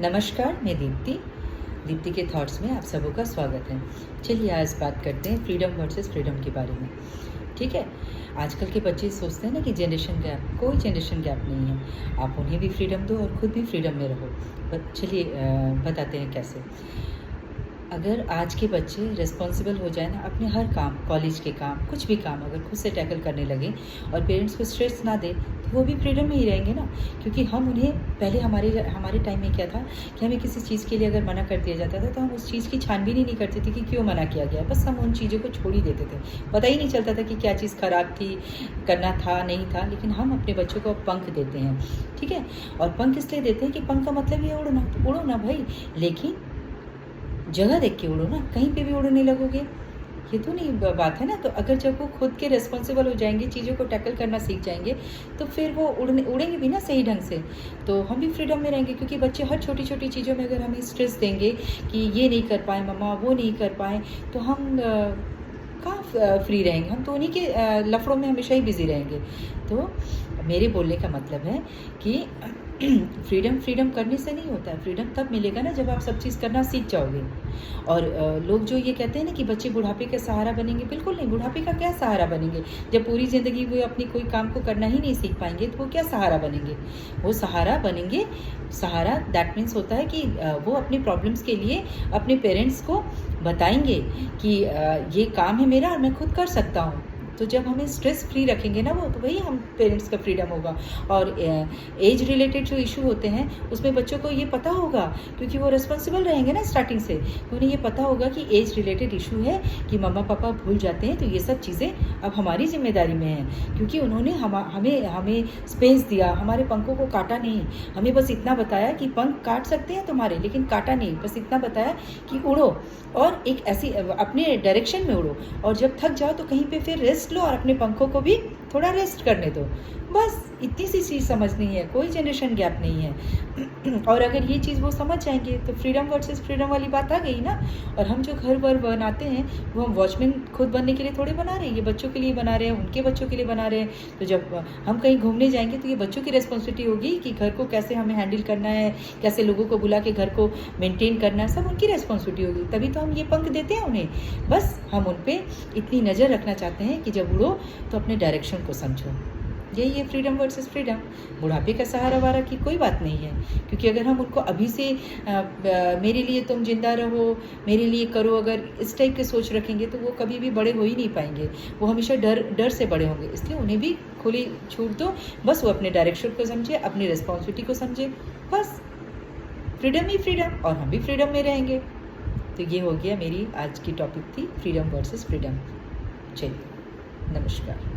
नमस्कार, मैं दीप्ति के थॉट्स में आप सबों का स्वागत है। चलिए आज बात करते हैं फ्रीडम वर्सेस फ्रीडम के बारे में। ठीक है, आजकल के बच्चे सोचते हैं ना कि जनरेशन गैप, कोई जनरेशन गैप नहीं है। आप उन्हें भी फ्रीडम दो और ख़ुद भी फ्रीडम में रहो। चलिए बताते हैं कैसे। अगर आज के बच्चे रिस्पॉन्सिबल हो जाए ना, अपने हर काम, कॉलेज के काम, कुछ भी काम अगर खुद से टैकल करने लगे और पेरेंट्स को स्ट्रेस ना दे, तो वो भी फ्रीडम में ही रहेंगे ना। क्योंकि हम उन्हें पहले हमारे टाइम में क्या था कि हमें किसी चीज़ के लिए अगर मना कर दिया जाता था तो हम उस चीज़ की छानबीन ही नहीं करते थे कि क्यों मना किया गया। बस हम उन चीज़ों को छोड़ ही देते थे। पता ही नहीं चलता था कि क्या चीज़ ख़राब थी, करना था नहीं था। लेकिन हम अपने बच्चों को पंख देते हैं, ठीक है। और पंख इसलिए देते हैं कि पंख का मतलब ये उड़ना, तो उड़ो ना भाई, लेकिन जगह देख के उड़ो ना, कहीं पे भी उड़ने लगोगे ये तो नहीं बात है ना। तो अगर जब वो खुद के रिस्पॉन्सिबल हो जाएंगे, चीज़ों को टैकल करना सीख जाएंगे, तो फिर वो उड़ेंगे भी ना सही ढंग से, तो हम भी फ्रीडम में रहेंगे। क्योंकि बच्चे हर छोटी छोटी चीज़ों में अगर हमें स्ट्रेस देंगे कि ये नहीं कर पाए मम्मा, वो नहीं कर पाए, तो हम कहाँ फ्री रहेंगे। हम तो उन्हीं के लफड़ों में हमेशा ही बिजी रहेंगे। तो मेरे बोलने का मतलब है कि फ्रीडम करने से नहीं होता है। फ्रीडम तब मिलेगा ना जब आप सब चीज़ करना सीख जाओगे। और लोग जो ये कहते हैं ना कि बच्चे बुढ़ापे का सहारा बनेंगे, बिल्कुल नहीं। बुढ़ापे का क्या सहारा बनेंगे जब पूरी ज़िंदगी वो अपनी कोई काम को करना ही नहीं सीख पाएंगे, तो वो क्या सहारा बनेंगे। वो सहारा बनेंगे, सहारा दैट मीन्स होता है कि वो अपनी प्रॉब्लम्स के लिए अपने पेरेंट्स को बताएंगे कि ये काम है मेरा और मैं खुद कर सकता हूँ। तो जब हमें स्ट्रेस फ्री रखेंगे ना वो, तो वही हम पेरेंट्स का फ्रीडम होगा। और एज रिलेटेड जो इशू होते हैं उसमें बच्चों को ये पता होगा, क्योंकि वो रिस्पॉन्सिबल रहेंगे ना स्टार्टिंग से। तो उन्हें ये पता होगा कि एज रिलेटेड इशू है, कि मम्मा पापा भूल जाते हैं, तो ये सब चीज़ें अब हमारी जिम्मेदारी में हैं। क्योंकि उन्होंने हमें स्पेस दिया, हमारे पंखों को काटा नहीं। हमें बस इतना बताया कि पंख काट सकते हैं तुम्हारे, लेकिन काटा नहीं। बस इतना बताया कि उड़ो और एक ऐसी अपने डायरेक्शन में उड़ो, और जब थक जाओ तो कहीं पे फिर रेस्ट लो और अपने पंखों को भी थोड़ा रेस्ट करने दो। बस इतनी सी चीज़ समझनी है, कोई जनरेशन गैप नहीं है। और अगर ये चीज़ वो समझ जाएंगे तो फ्रीडम वर्सेस फ्रीडम वाली बात आ गई ना। और हम जो घर वर बनाते हैं वो हम वॉचमैन खुद बनने के लिए थोड़े बना रहे हैं, ये बच्चों के लिए बना रहे हैं, उनके बच्चों के लिए बना रहे हैं। तो जब हम कहीं घूमने जाएंगे तो ये बच्चों की रिस्पॉन्सिबिलिटी होगी कि घर को कैसे हमें हैंडल करना है, कैसे लोगों को बुला के घर को मेनटेन करना है, सब उनकी रिस्पॉन्सिबिलिटी होगी। तभी तो हम ये पंख देते हैं उन्हें। बस हम उन पर इतनी नज़र रखना चाहते हैं कि जब उड़ो तो अपने डायरेक्शन को समझो। यही है फ्रीडम वर्सेस फ्रीडम। बुढ़ापे का सहारा वारा की कोई बात नहीं है। क्योंकि अगर हम उनको अभी से मेरे लिए तुम जिंदा रहो, मेरे लिए करो, अगर इस टाइप के सोच रखेंगे तो वो कभी भी बड़े हो ही नहीं पाएंगे। वो हमेशा डर से बड़े होंगे। इसलिए उन्हें भी खुली छूट दो। बस वो अपने डायरेक्शन को समझे, अपनी रिस्पॉन्सिबिलिटी को समझे। बस फ्रीडम ही फ्रीडम, और हम भी फ्रीडम में रहेंगे। तो ये हो गया, मेरी आज की टॉपिक थी फ्रीडम वर्सेस फ्रीडम। चलिए, नमस्कार।